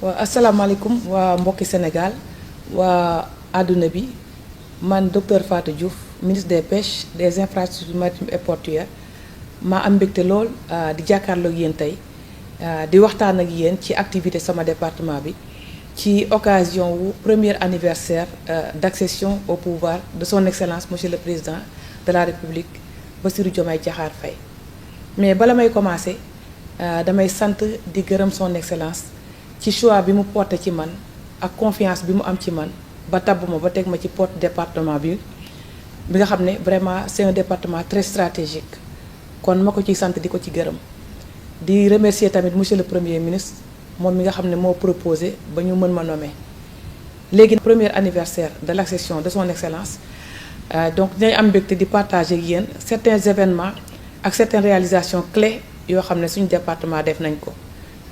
waa asalaamaaleykum waa mbokki Sénégal waa àdduna bi man docteur Fatou Diouf ministre des pêches des infrastructures maritimes et portuaires maa am mbégte lool di jàkkaarloo ak yéen tey di waxtaan ak yéen ci activité sama département bi ci occasion wu premier anniversaire d'accession au pouvoir de son excellence monsieur le président de la république Bassirou Diomaye Diakhar Faye. Mais bala may commencer damay sant di gërëm son excellence ci choix bi mu porté ci man ak confiance bi mu am ci man ba tabb ma ba teg ma ci porte département bi nga xam ne vraiment c'est un département très stratégique kon ma ko ciy sant di ko ci gërëm di remercier tamit monsieur le premier ministre moom mi nga xam ne moo proposé ba ñu mën ma nommer léegi premier anniversaire de l'accession de son excellence donc dinañ am mbégte di partager ak yéen certains événements ak certaines réalisations clés yoo xam ne suñu département def nañ ko.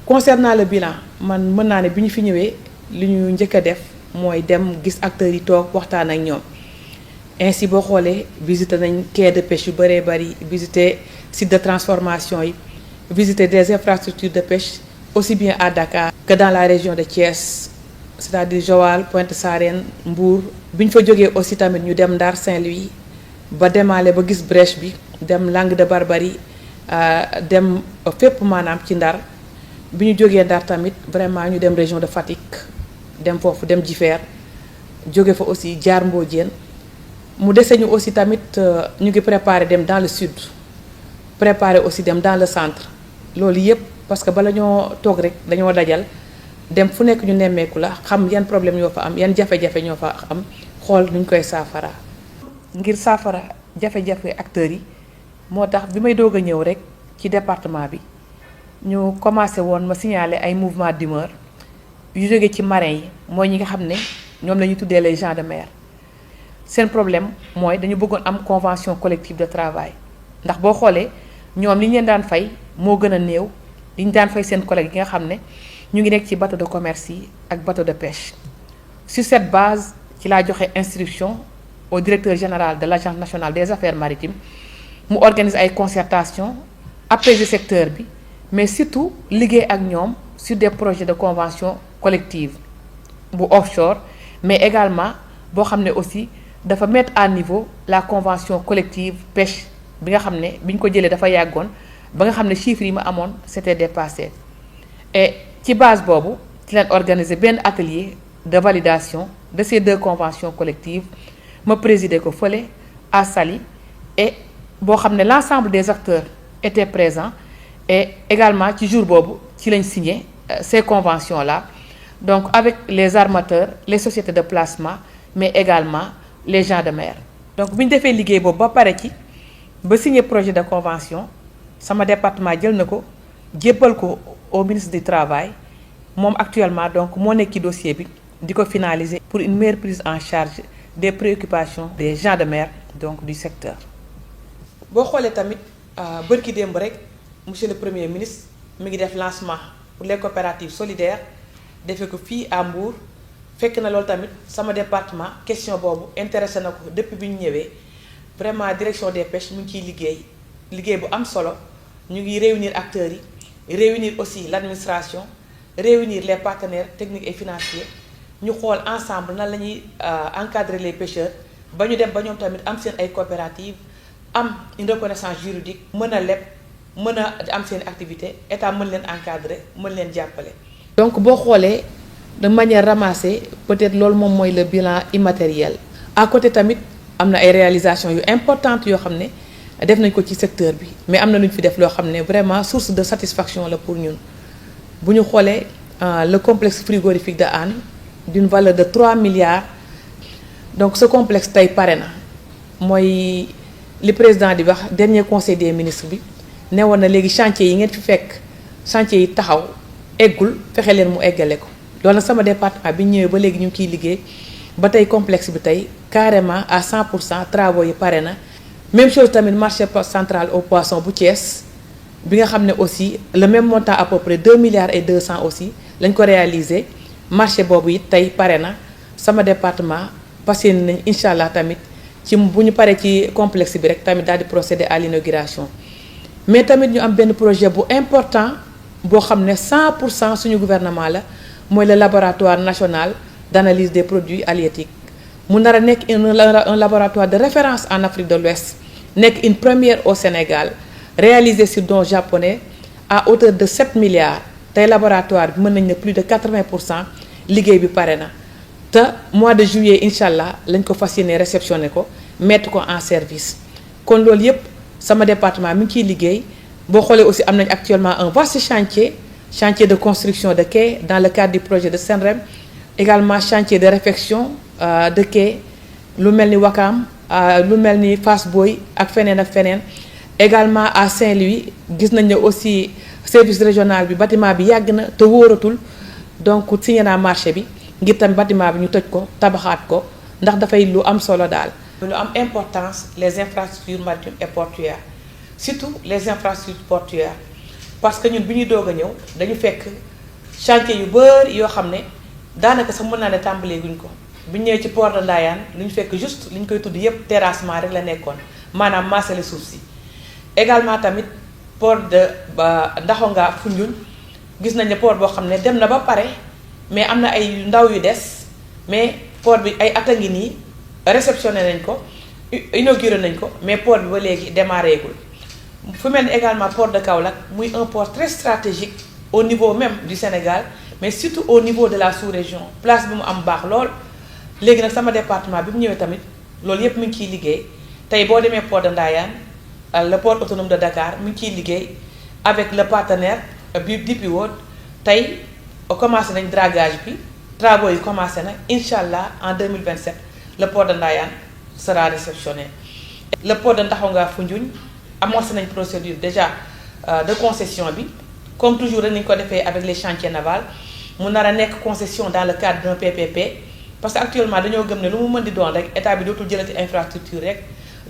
Concernant le bilan man mën naa ne bi ñu fi ñëwee li ñu njëkk a def mooy dem gis acteurs yi toog waxtaan ak ñoom ainsi boo xoolee visiter nañ quai de pêche yu bëree bëri visiter site de transformation yi visiter des infrastructures de pêche aussi bien à Dakar que dans la région de Thiès c'est-à-dire Joal Pointe Sarène Mbour. bi ñu fa jógee aussi tamit ñu dem Ndar Saint-Louis ba demaale ba gis brèche bi dem Langue de Barbarie dem fépp maanaam ci Ndar. bi ñu jógee Ndar tamit vraiment ñu dem région de Fatick dem foofu dem Jifeer jóge fa aussi jaar Mbodiène mu dese ñu aussi tamit ñu ngi préparer dem dans le sud préparer aussi dem dans le centre loolu yépp parce que bala ñoo toog rek dañoo dajal dem fu nekk ñu nemmeeku la xam yan problème ñoo fa am yan jafe-jafe ñoo fa am xool nuñ koy saafara ngir saafara jafe-jafe acteurs yi moo tax bi may doog a ñëw rek ci département bi ñu commencé woon ma signaler ay mouvement d'humeur yu jóge ci marins yi mooy ñi nga xam ne ñoom la ñu tuddee les gens de mer seen problème mooy dañu bëggoon am convention collective de travail ndax boo xoolee ñoom li ñu leen daan fay moo gën a néew li ñu daan fay seen collègue yi nga xam ne ñu ngi nekk ci bateau de commerce yi ak bateau de pêche. Sur cette base ci laa joxe instruction au directeur général de l'agence nationale des affaires maritimes mu organise ay concertation apaiser secteur bi mais surtout liggéey ak ñoom sur des projets de convention collective bu offshore mais également boo xam ne aussi dafa mettre à niveau la convention collective pêche bi nga xam ne bi ñu ko jëlee dafa yàggoon ba nga xam ne chiffres yi ma amoon c'était dépassé et ci base boobu ci leen organiser benn atelier de validation de ces deux conventions collectives ma présider ko fële à Saly et boo xam ne l'ensemble des acteurs étaient présents et également ci jour boobu ci lañ signé ces conventions là donc avec les armateurs les sociétés de placement mais également les gens de mer. donc bi ñu defee liggéey boobu ba pare ci ba signé projet de convention sama département jël na ko jébbal ko au ministre du travail moom actuellement donc moo nekk ci dossier bi di ko finaliser pour une meilleure prise en charge des préoccupations des gens de mer donc du secteur. boo xoolee tamit bërki démb rek. Monsieur le Premier ministre mi ngi def lancement pour les coopératives solidaires defee ko fii à Mbour fekk na loolu tamit sama département question boobu intéressé na ko depuis bi ñu ñëwee vraiment direction des pêches mu ngi ciy liggéey bu am solo ñu ngi réunir acteurs yi réunir aussi l'administration réunir les partenaires techniques et financiers ñu xool ensemble nan la ñuy encadrer les pêcheurs ba ñu dem ba ñoom tamit am seen ay coopératives am une reconnaissance juridique mën a leb mën a am seen activité état mën leen encadrer mën leen jàppale. donc boo xoolee de manière ramassée peut-être loolu moom mooy le bilan immatériel. à côté tamit am na ay réalisations yu importantes yoo xam ne def nañ ko ci secteur bi mais am na lu ñu fi def loo xam ne vraiment source de satisfaction la pour ñun bu ñu xoolee le complexe frigorifique de Hann d'une valeur de 3 milliards donc ce complexe tey pare na mooy li président di wax dernier conseil des ministres bi. ne woon na léegi chantier yi ngeen fi fekk chantier yi taxaw eggul fexe leen mu eggale ko loolu nag sama département bi ñëwee ba léegi ñu ngi ciy liggéey ba tey complexe bi tey carrément à 100% travaux yi pare na. même chose tamit marché central au poisson bu Thiès bi nga xam ne aussi le même montant à peu près 2 milliards et 200 aussi lañ ko réaliser marché boobu it tey pare na sama département passé nañ incha allah tamit ci bu ñu paree ci complexe bi rek tamit daal di procéder à l'inauguration. mais tamit ñu am benn projet bu important boo xam ne 100% suñu gouvernement la mooy le laboratoire national d'analyse des produits halieutiques mu nar a nekk un laboratoire de référence en Afrique de l'Ouest nekk une première au Sénégal réalisé sur dons japonais à hauteur de 7 milliards tey laboratoire bi mën nañ ne plus de 80% liggéey bi pare na te mois de juillet incha allah lañ ko fas yéene réceptionné ko mettre ko en service kon loolu yépp sama département mi ngi ciy liggéey boo xoolee aussi am nañ actuellement un vaste chantier de construction de quai dans le cadre du projet de SENREM également chantier de réfection de quai lu mel ni Wakam lu mel ni Fass Boye ak feneen également à Saint-Louis gis nañ ne aussi service régional bi bâtiment bi yàgg na te wóoratul donc signé naa marché bi ngir tamit bâtiment bi ñu toj ko tabaxaat ko ndax dafay lu am solo daal. lu am importance les infrastructures maritimes et portuaires surtout les infrastructures portuaires parce que ñun bi ñuy doog a ñëw dañu fekk chantier yu bëri yoo xam ne daanaka sax mën naa ne tàmbalee guñ ko bi ñu ñëwee ci port de Ndayane lu ñu fekk juste li ñu koy tudd yépp terrassement rek la nekkoon maanaam maasale suuf si. également tamit port de Ndaxonga Foundiougne gis nañ ne port boo xam ne dem na ba pare mais am na ay ndaw yu des mais port bi ay at a ngi nii réceptionné nañ ko inauguré nañ ko mais port bi ba léegi démarré gul fu mel ni également port de Kaolack muy un port très stratégique au niveau même du Sénégal mais surtout au niveau de la sous-région place bi mu am baax lool léegi nag sama département bi mu ñëwee tamit loolu yépp mu ngi ciy liggéey tey boo demee port de Ndayane le port autonome de Dakar mu ngi ciy liggéey avec le partenaire bi DP World tey commencé nañ dragage bi travaux yi commencé na incha allah en 2027 le port de Ndayane sera réceptionné. le port de Ndaxonga Foundiougne amorcé nañ procédure déjà de concession bi comme toujours rek nañ ko defee avec les chantiers navals mu nar a nekk concession dans le cadre d'un PPP parce que actuellement dañoo gëm ne lu mu mën di doon rek état bi dootul jëlati infrastructure rek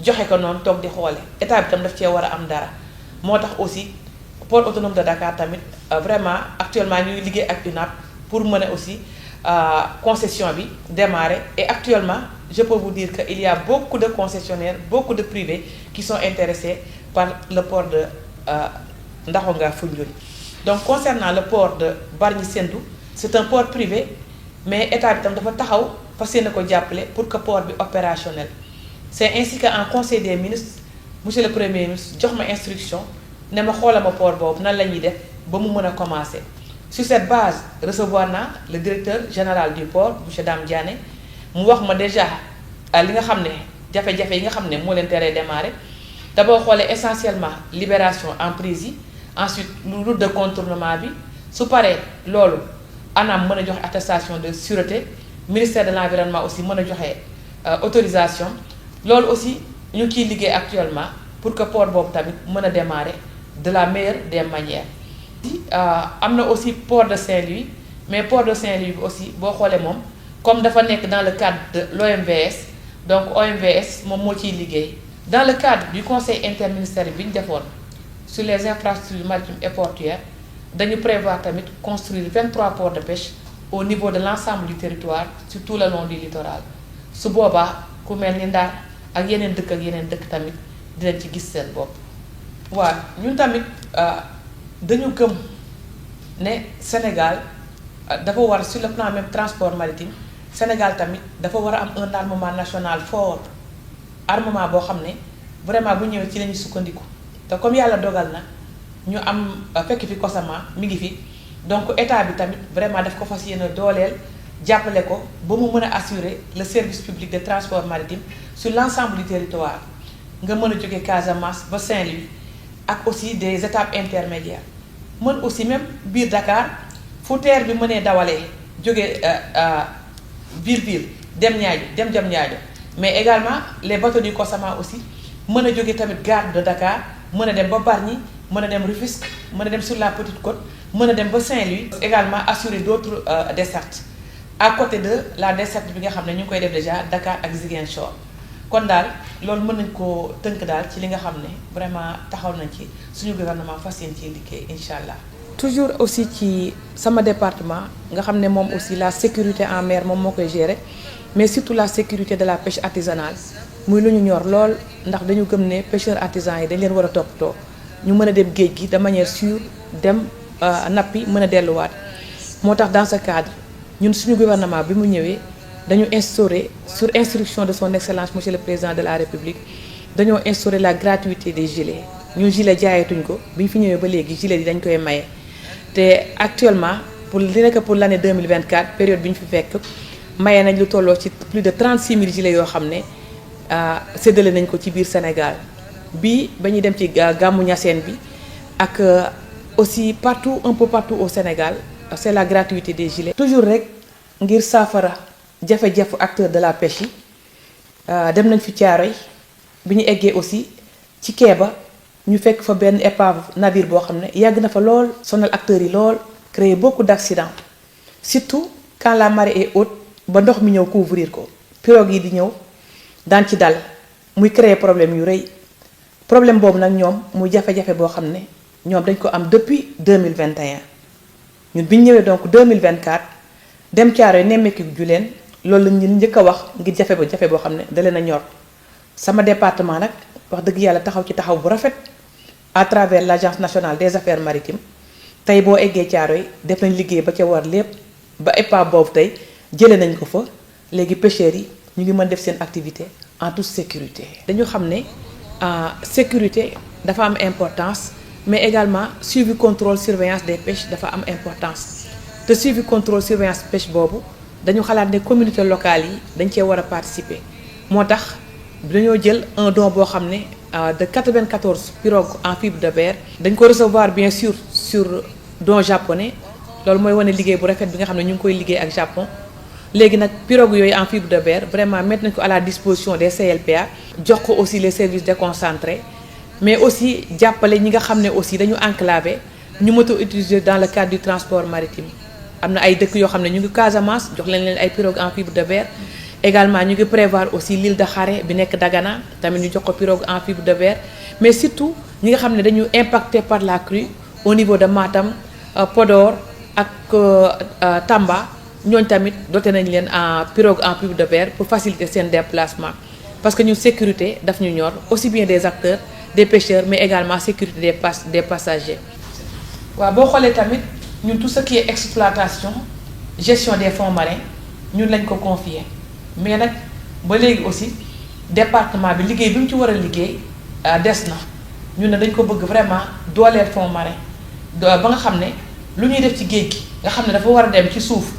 joxe ko noonu toog di xoole état bi tam daf cee war a am dara moo tax aussi port autonome de Dakar tamit vraiment actuellement ñuy liggéey ak UNAP pour mën a aussi concession bi démarrer et actuellement je peux vous dire que il y a beaucoup de concessionnaires beaucoup de privés qui sont intéressés par le port de Ndaxonga Foundiougne. Donc concernant le port de Bargny Sendou c'est un port privé mais état bi tam dafa taxaw fas yéene ko jàppale pour que port bi opérationnel. C'est ainsi qu'en conseil des ministres monsieur le premier ministre jox ma instruction ne ma xoolal ma port boobu nan la ñuy def ba mu mën a commencer. Sur cette base recevoir naa le directeur général du port monsieur Dame Diané mu wax ma déjà li nga xam ne jafe-jafe yi nga xam ne moo leen teree démarrer te boo xoolee essentiellement libération en prise yi ensuite route de contournement bi su paree loolu ANAM mën a joxe attestation de sûreté ministère de l'environnement aussi mën a joxe autorisation loolu aussi ñu ciy liggéey actuellement pour que port boobu tamit mën a démarrer de la meilleure des manières. am na aussi port de Saint-Louis mais port de Saint-Louis bi aussi boo xoolee moom comme dafa nekk dans le cadre de l'OMVS donc OMVS moom moo ciy liggéey dans le cadre du conseil interministériel bi ñu defoon sur les infrastructures maritimes et portuaires dañu prévoir tamit construire 23 ports de pêche au niveau de l'ensemble du territoire sur tout le long du littoral su boobaa ku mel ni Ndar ak yeneen dëkk tamit dinañ ci gis seen bopp. waaw ñun tamit dañu gëm ne Sénégal dafa war sur le plan même transport maritime Sénégal tamit dafa war a am un armement national fort armement boo xam ne vraiment bu ñëwee ci lañu sukkandiku te comme yàlla dogal na ñu am fekk fi Cosama mi ngi fi donc état bi tamit vraiment daf ko fas yéene dooleel jàppale ko ba mu mën a assurer le service public de transport maritime sur l'ensemble du territoire nga mën a jóge Casamance ba Saint-Louis ak aussi des étapes intermédiaires mën aussi même biir Dakar fu teer bi mënee dawalee jóge ville dem Diamniadio mais également les bateaux du Cosama aussi mën a jóge tamit gare de Dakar mën a dem ba Bargny mën a dem Rufisque mën a dem sur la Petite Côte mën a dem ba Saint-Louis également assurer d'autres dessertes à côté de la desserte bi nga xam ne ñu ngi koy def déjà Dakar ak Ziguinchor kon daal loolu mën nañ koo tënk daal ci li nga xam ne vraiment taxaw nañ ci suñu gouvernement fas yéene ci liggéey incha allah. toujours aussi ci sama département nga xam ne moom aussi la sécurité en mer moom moo koy gérer mais surtout la sécurité de la pêche artisanale muy lu ñu ñor lool ndax dañu gëm ne pêcheurs artisans yi dañ leen war a toppatoo ñu mën a dem géej gi de manière sûre dem nappi mën a delluwaat moo tax dans ce cadre ñun suñu gouvernement bi mu ñëwee dañu instaurer sur instruction de son excellence monsieur le président de la république dañoo instaurer la gratuité des gilets ñun gilet jaayatuñ ko bi ñu fi ñëwee ba léegi gilet yi dañ koy maye te actuellement pour li nekk pour l'année 2024 période bi ñu fi fekk maye nañ lu tolloo ci plus de 36 000 gilets yoo xam ne séddale nañ ko ci biir Sénégal bi ba ñuy dem ci gàmmu Ñaseen bi ak aussi partout un peu partout au Sénégal c'est la gratuité des gilets. toujours rek ngir saafara jafe-jafe acteur de la pêche yi dem nañ fi Thiaroye bi ñu eggee aussi ci Kéba ñu fekk fa benn épave navire boo xam ne yàgg na fa lool sonal acteurs yi lool créer beaucoup d'accidents surtout quand la marée est haute ba ndox mi ñëw couvrir ko pirogue yi di ñëw daan ci dal muy créer problème yu rëy problème boobu nag ñoom muy jafe-jafe boo xam ne ñoom dañ ko am depuis 2021 ñun bi ñu ñëwee donc 2024 dem Thiaroye nemmeeku ju leen loolu la ñu njëkk a wax ngir jafe boo xam ne da leen a ñor sama département nag wax dëgg yàlla taxaw ci taxaw bu rafet à travers l'agence nationale des affaires maritimes tey boo eggee Thiaroye def nañ liggéey ba ca war lépp ba épave boobu tey jëlee nañ ko fa léegi pêcheurs yi ñu ngi mën def seen activité en toute sécurité. dañu xam ne sécurité dafa am importance mais également suivi contrôle surveillance des pêches dafa am importance te suivi contrôle surveillance pêche boobu dañu xalaat ne communauté locale yi dañ cee war a participer moo tax dañoo jël un don boo xam ne de 94 pirogues en fibre de verre dañ ko recevoir bien sûr sur don japonais loolu mooy wane liggéey bu rafet bi nga xam ne ñu ngi koy liggéey ak Japon léegi nag pirogues yooyu en fibre de verre vraiment mettre nañ ko à la disposition des CLPA jox ko aussi les services déconcentrés mais aussi jàppale ñi nga xam ne aussi dañu enclavé ñu mën a utiliser dans le cadre du transport maritime am na ay dëkk yoo xam ne ñu ngi Casamance jox leen ay pirogues en fibre de verre également ñu ngi prévoir aussi l'île de Kharé bi nekk Dagana tamit ñu jox ko pirogue en fibre de verre mais surtout ñi nga xam ne dañu impacté par la crue au niveau de Matam Podor ak Tamba ñooñ tamit doté nañ leen en pirogue en fibre de verre pour faciliter seen déplacement parce que ñun sécurité daf ñu ñor aussi bien des acteurs des pêcheurs mais également sécurité des passagers. waaw boo xoolee tamit ñun tout ce qui est exploitation gestion des fonds marins ñun lañ ko confier mais nag ba léegi aussi département bi liggéey bi mu ci war a liggéey des na ñun ne dañ ko bëgg vraiment dooleel fonds marin ba nga xam ne lu ñuy def ci géej gi nga xam ne dafa war a dem ci suuf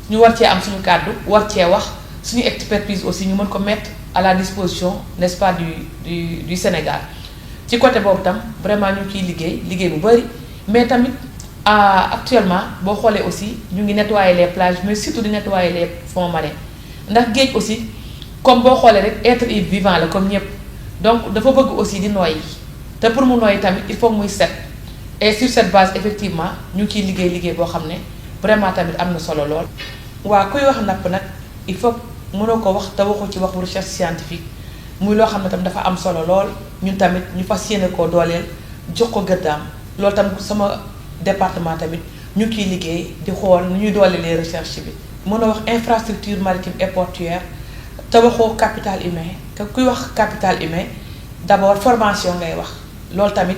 ñu war cee am suñu kàddu war cee wax suñu expertise aussi ñu mën ko mettre à la disposition n'est-ce pas du Sénégal ci côté boobu tam vraiment ñu ngi ciy liggéey bu bari mais tamit actuellement boo xoolee aussi ñu ngi nettoyer les plages mais surtout di nettoyer les fonds marins ndax géej aussi comme boo xoolee rek être vivant la comme ñëpp donc dafa bëgg aussi di noyyi te pour mu noyyi tamit il faut muy set et sur cette base effectivement ñu ngi ciy liggéey boo xam ne vraiment tamit am na solo lool. waaw kuy wax napp nag il faut mënoo ko wax te waxu ci waxu recherche scientifique muy loo xam ne tam dafa am solo lool ñun tamit ñu fas yéene koo dooleel jox ko gëddaam loolu tam sama département tamit ñu ngi ciy liggéey di xool nu ñuy dooleelee recherche bi. mën a wax infrastructure maritime et portuaire te waxoo capital humain te kuy wax capital humain d'abord formation ngay wax loolu tamit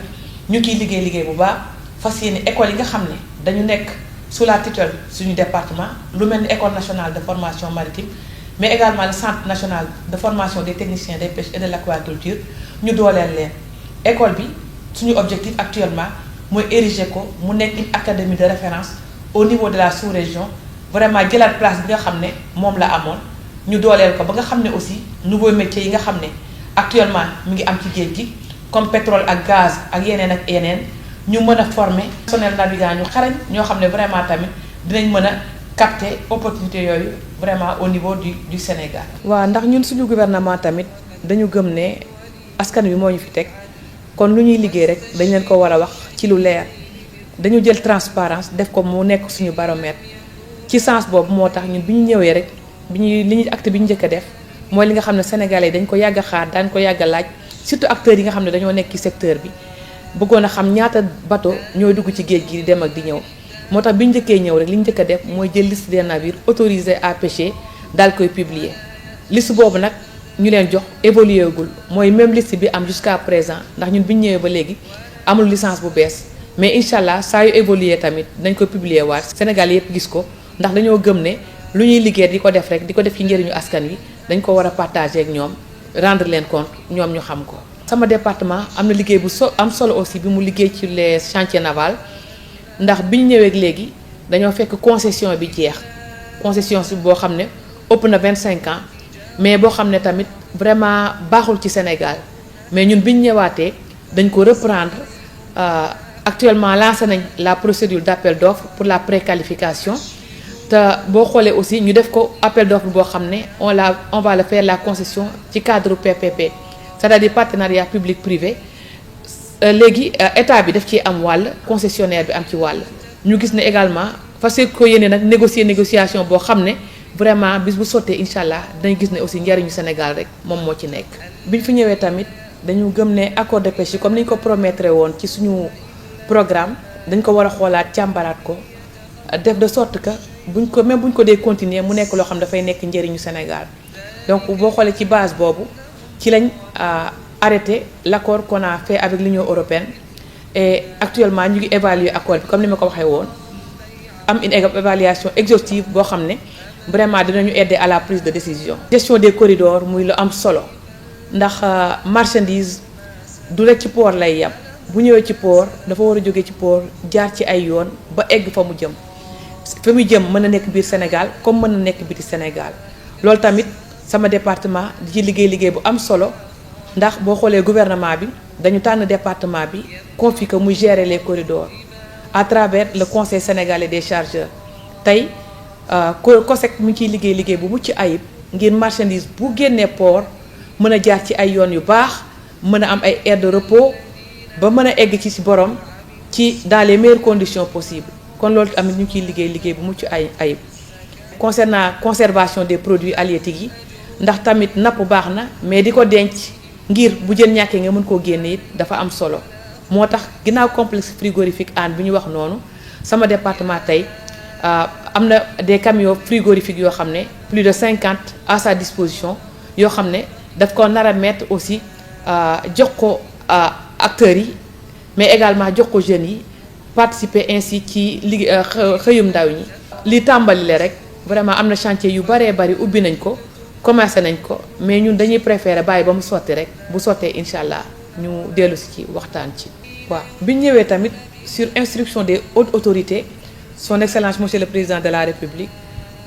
ñu ngi ciy liggéey bu baax fas yéene école yi nga xam ne dañu nekk sous la tutelle suñu département lu mel ni école nationale de formation maritime mais également le centre national de formation des techniciens des pêches et de l'aquaculture ñu dooleel leen école bi suñu objectif actuellement mooy ériger ko mu nekk une académie de référence au niveau de la sous-région vraiment jëlaat place bi nga xam ne moom la amoon ñu dooleel ko ba nga xam ne aussi nouveaux métiers yi nga xam ne actuellement mi ngi am ci géej gi comme pétrole ak gaz ak yeneen ñu mën a former personnel navigant ñu xarañ ñoo xam ne vraiment tamit dinañ mën a capter opportunité yooyu vraiment au niveau du Sénégal. waaw ndax ñun suñu gouvernement tamit dañu gëm ne askan wi moo ñu fi teg kon lu ñuy liggéey rek dañ leen ko war a wax ci lu leer dañu jël transparence def ko mu nekk suñu baromètre ci sens boobu moo tax ñun bi ñu ñëwee rek acte bi ñu njëkk a def mooy li nga xam ne sénégalais yi dañ ko yàgg a xaar daañ ko yàgg a laaj surtout acteurs yi nga xam ne dañoo nekk ci secteur bi bëggoon a xam ñaata bateau ñooy dugg ci géej gi di dem ak di ñëw moo tax bi ñu njëkkee ñëw rek li ñu njëkk a def mooy jël liste des navires autorisés à pêcher daal koy publier liste boobu nag ñu leen jox évolué gul mooy même liste bi am jusqu'à présent ndax ñun bi ñu ñëwee ba léegi amul licence bu bees mais incha allah saa yu évoluer tamit dañ ko publier waat Sénégal yëpp gis ko ndax dañoo gëm ne lu ñuy liggéey di ko def rek di ko def ci njëriñu askan wi dañ ko war a partager ak ñoom rendre leen compte ñoom ñu xam ko. sama département am na liggéey bu am solo aussi bi mu liggéey ci les chantiers navals ndax bi ñu ñëwee ak léegi dañoo fekk concession bi jeex concession si boo xam ne ëpp na 25 ans mais boo xam ne tamit vraiment baaxul ci Sénégal mais ñun bi ñu ñëwaatee dañ ko reprendre actuellement lancé nañ la procédure d'appel d'offres pour la préqualification te boo xoolee aussi ñu def ko appel d'offres boo xam ne on va le faire la concession ci cadre PPP c'est-à-dire partenariat public privé léegi état bi daf ci am wàll concessionnaire bi am ci wàll ñu gis ne également parce que yéene nag négociation boo xam ne vraiment bis bu sottee incha allah dañu gis ne aussi njariñu Sénégal rek moom moo ci nekk. biñ fi ñëwee tamit dañu gëm ne accord de pêche yi comme ni ñu ko promettre woon ci suñu programme dañ ko war a xoolaat càmbaraat ko def de sorte que buñ ko dee continuer mu nekk loo xam dafay nekk njëriñu Sénégal donc boo xoolee ci base boobu ci lañ arrêté l'accord qu'on a fait avec l'Union européenne et actuellement ñu ngi évaluer accord bi comme ni ma ko waxee woon am une évaluation exhaustive boo xam ne vraiment dinañu aider à la prise de décision. gestion des corridors muy lu am solo ndax marchandise du rek ci port lay yem bu ñëwee ci port dafa war a jóge ci port jaar ci ay yoon ba egg fa mu jëm mën na nekk biir Sénégal comme mën na nekk biti Sénégal loolu tamit sama département di ci liggéey bu am solo ndax boo xoolee gouvernement bi dañu tànn département bi confié que muy gérer les corridors à travers le conseil sénégalais des chargeurs tey COSEC mu ngi ciy liggéey bu mucc ayib ngir marchandise bu génnee port mën a jaar ci ay yoon yu baax mën a am ay aires de repos ba mën a egg ci borom ci dans les meilleures conditions possibles kon loolu tamit ñu ngi ciy liggéey bu mucc ayib. concernant conservation des produits halieutiques yi ndax tamit napp baax na mais di ko denc ngir bu jën ñàkkee nga mën koo génne it dafa am solo moo tax ginnaaw complexe frigorifique Hann bi ñu wax noonu sama département tey am na des camions frigorifiques yoo xam ne plus de 50 à sa disposition yoo xam ne daf ko nar a mettre aussi jox ko acteurs yi mais également jox ko jeunes yi participer ainsi ci liggéey xëyum ndaw ñi. li tàmbali le rek vraiment am na chantier yu baree bari ubbi nañ ko commencé nañ ko mais ñun dañuy préférer bàyyi ba mu sotti rek bu sottee incha allah ñu dellu si ci waxtaan ci. waaw bi ñu ñëwee tamit sur instruction des hautes autorités son excellence monsieur le président de la république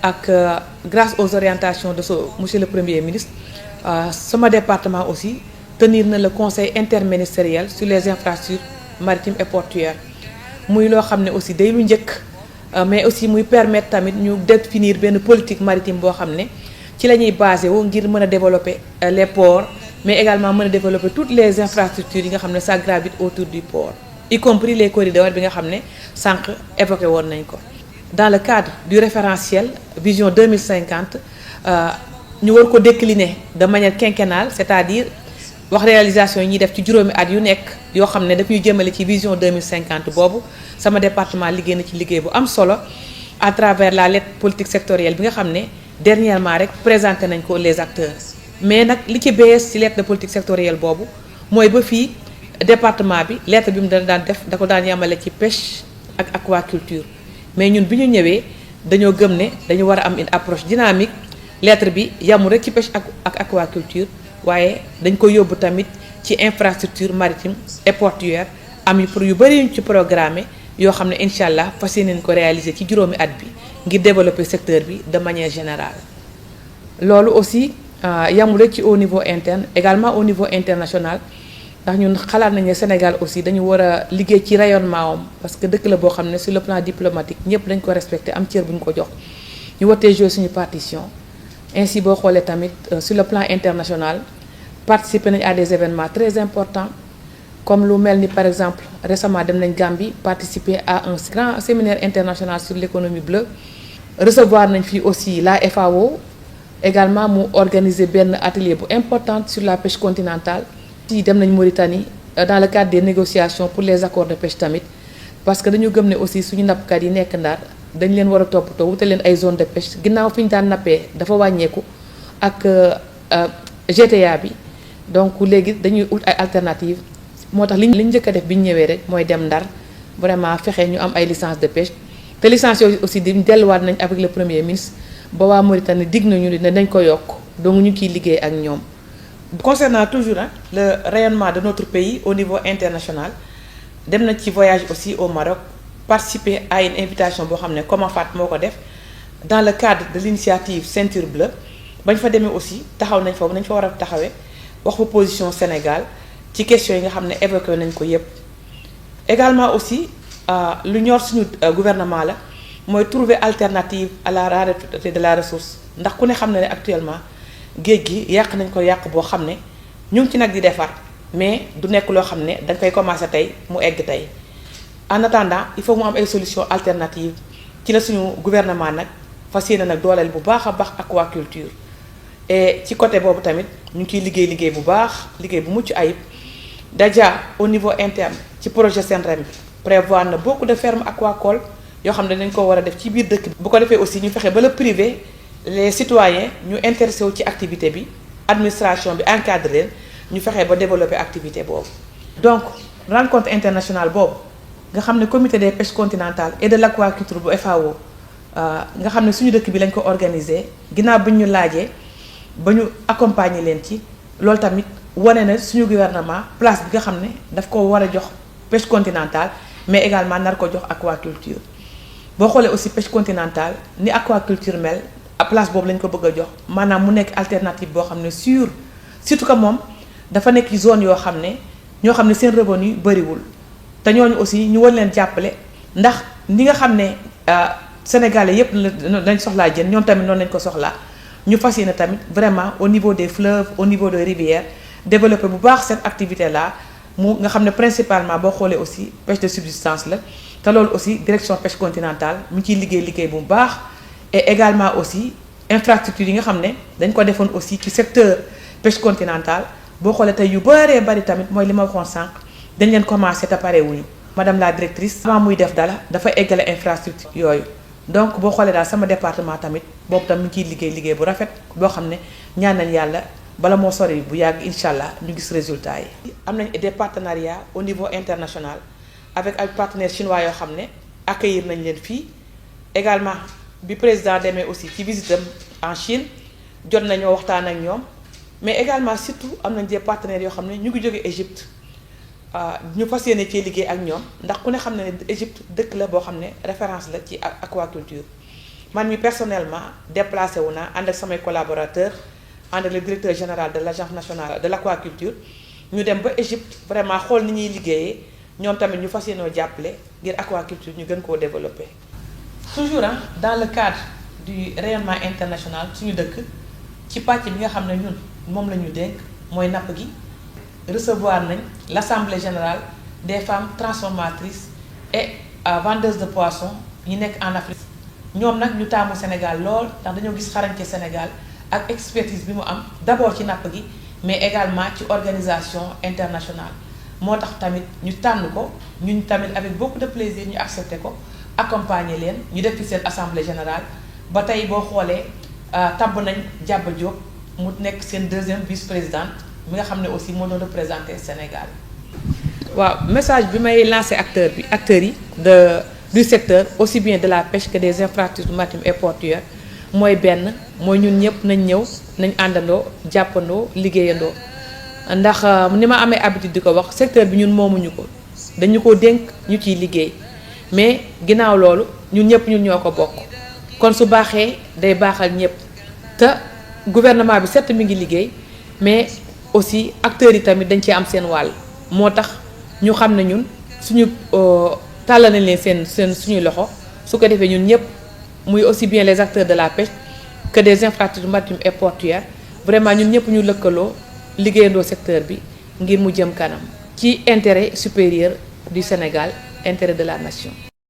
ak grâce aux orientations de monsieur le premier ministre sama département aussi tenir na le conseil interministériel sur les infrastructures maritimes et portuaires muy loo xam ne aussi day lu njëkk mais aussi muy permettre tamit ñu définir benn politique maritime boo xam ne ci la ñuy basé wu ngir mën a développer les ports mais également mën a développer toutes les infrastructures yi nga xam ne ça gravite autour du port y compris les corridors bi nga xam ne sànq évoqué woon nañ ko. dans le cadre du référentiel vision 2050 ñu war ko décliner de manière quinquennale c'est-à-dire wax réalisation yi ñuy def ci juróomi at yu nekk yoo xam ne daf ñuy jëmale ci vision 2050 boobu sama département liggéey na ci liggéey bu am solo à travers la lettre politique sectorielle bi nga xam ne dernièrement rek présenté nañ ko les acteurs mais nag li ci bees ci lettre de politique sectorielle boobu mooy ba fii département bi lettre bi mu daan def da ko daan yamale ci pêche ak aquaculture mais ñun bi ñu ñëwee dañoo gëm ne dañu war a am une approche dynamique lettre bi yamul rek ci pêche ak aquaculture waaye dañ ko yóbbu tamit ci infrastructure maritime et portuaire am yu pour yu bëri yuñ ci programmé yoo xam ne incha allah fas yéeneen ko réaliser ci juróomi at bi ngir développer secteur bi de manière générale. loolu aussi yamul rek ci au niveau interne également au niveau international ndax ñun xalaat nañ ne Sénégal aussi dañu war a liggéey ci rayonnement am parce que dëkk la boo xam ne sur le plan diplomatique ñëpp dañ ko respecté am cër bu ñu ko jox ñu watee jouer suñu partition. ainsi boo xoolee tamit sur le plan international participer nañ à des événements très importants comme lu mel ni par exemple récemment dem nañ Gambie participer à un grand séminaire international sur l'économie bleue recevoir nañ fii aussi la FAO également mu organiser benn atelier bu important sur la pêche continentale. si dem nañ Mauritanie dans le cadre des négociations pour les accords de pêche tamit parce que dañu gëm ne aussi suñu nappkat yi nekk Ndar dañ leen war a toppatoo wutal leen ay zone de pêche ginnaaw fi ñu daan nappee dafa wàññeeku ak GTA bi donc léegi dañuy ut ay alternatives moo tax li ñu njëkk a def bi ñu ñëwee rek mooy dem Ndar vraiment fexe ñu am ay licence de pêche te licence yooyu aussi di delluwaat nañ avec le premier ministre ba waa Mauritanie dig nañu ne dañ ko yokk donc ñu ciy liggéey ak ñoom. Concernant toujours le rayonnement de notre pays au niveau international dem na ci voyage aussi au Maroc participer à une invitation boo xam ne Comafat moo ko def dans le cadre de l'initiative Ceinture Bleue bañ fa demee aussi taxaw nañ fa war a taxawee wax fa position Sénégal ci question yi nga xam ne évoqué nañ ko yépp. Également aussi lu ñor suñu gouvernement la mooy trouver alternative à la rareté de la ressource ndax ku ne xam ne ne actuellement géej gi yàq nañ ko yàq boo xam ne ñu ngi ci nag di defar mais du nekk loo xam ne dañ koy commencer tey mu egg tey. En attendant il faut mu am ay solutions alternatives ci la suñu gouvernement nag fas yéene nag dooleel bu baax a baax aquaculture et ci côté boobu tamit ñu ngi ciy liggéey bu baax liggéey bu mucc ayib. Déjà au niveau interne ci projet Senrem bi prévoir na beaucoup de fermes aquacoles yoo xam ne dañ ko war a def ci biir dëkk bi. bu ko defee aussi ñu fexe ba le privé les citoyens ñu intéressé wu ci activité bi administration bi encadré leen ñu fexe ba développer activité boobu. donc rencontre internationale boobu nga xam ne comité des pêches continentales et de l'aquaculture bu FAO nga xam ne suñu dëkk bi lañ ko organisé ginnaaw bi ñu laajee ba ñu accompagner leen ci loolu tamit. wane na suñu gouvernement place bi nga xam ne daf ko war a jox pêche continentale mais également nar ko jox aquaculture boo xoolee aussi pêche continentale ni aquaculture mel place boobu lañ ko bëgg a jox maanaam mu nekk alternative boo xam ne surtout que moom dafa nekk ci zone yoo xam ne ñoo xam ne seen revenu bëriwul te ñooñu aussi ñu war leen jàppale ndax ni nga xam ne sénégalais yépp lañ soxlaa jën ñoom tamit noonu lañ ko soxlaa ñu fas yéene tamit vraiment au niveau des fleuves au niveau des rivières développer bu baax cette activité là mu nga xam ne principalement boo xoolee aussi pêche de subsistance la te loolu aussi direction pêche continentale mu ngi ciy liggéey bu baax et également aussi infrastructure yi nga xam ne dañ ko defoon aussi ci secteur pêche continentale boo xoolee tey yu bëree bëri tamit mooy li ma waxoon sànq dañ leen commencé te pare wuñu madame la directrice avant muy def dala dafa eggale infrastructure yooyu donc boo xoolee daal sama département tamit boobu tam mu ngi ciy liggéey bu rafet boo xam ne ñaan nañ yàlla bala moo sori bu yàgg incha allah ñu gis résultats yi. am nañ des partenariats au niveau international avec ay partenaires chinois yoo xam ne accueillir nañ leen fii également bi président demee aussi ci visitam en Chine jot nañoo waxtaan ak ñoom mais également surtout am nañ des partenaires yoo xam ne ñu ngi jóge Égypte ñu fas yéene cee liggéey ak ñoom ndax ku ne xam ne Égypte dëkk la boo xam ne référence la ci aquaculture man mi personnellement déplacé wu naa ànd ak samay collaborateurs. ànd ak le directeur général de l'agence nationale de l'aquaculture ñu dem ba Égypte vraiment xool ni ñuy liggéeyee ñoom tamit ñu fas yéenoo jàppale ngir aquaculture ñu gën koo développer. toujours dans le cadre du rayonnement international suñu dëkk ci pàcc bi nga xam ne ñun moom la ñu dénk mooy napp gi recevoir nañ l'assemblée générale des femmes transformatrices et vendeuses de poissons yi nekk en Afrique. ñoom nag ñu taamu Sénégal lool ndax dañoo gis xarañte Sénégal. ak expertise bi mu am d'abord ci napp gi mais également ci organisation internationale moo tax tamit ñu tànn ko ñun tamit avec beaucoup de plaisir ñu accepté ko accompagner leen ñu def fi seen assemblée générale ba tey boo xoolee tabb nañ Diaba Diop mu nekk seen deuxième vice-présidente mi nga xam ne aussi moo doon représenté Sénégal. waaw message bi may lancé acteurs yi du secteur aussi bien de la pêche que des infrastructures maritimes et portuaires mooy benn mooy ñun ñëpp nañ ñëw nañ àndandoo jàppandoo liggéeyandoo ndax ni ma amee habitude di ko wax secteur bi ñun moomuñu ko dañu ko dénk ñu ciy liggéey mais ginnaaw loolu ñun ñëpp ñun ñoo ko bokk kon su baaxee day baaxal ñëpp te gouvernement bi certes mi ngi liggéey mais aussi acteurs yi tamit dañ cee am seen wàll moo tax ñu xam ne ñun suñu tàllal nañ leen seen suñuy loxo su ko defee ñun ñëpp muy aussi bien les acteurs de la pêche que des infrastructures maritimes et portuaires vraiment ñun ñëpp ñu lëkkaloo liggéeyandoo secteur bi ngir mu jëm kanam ci intérêt supérieur du Sénégal intérêt de la nation.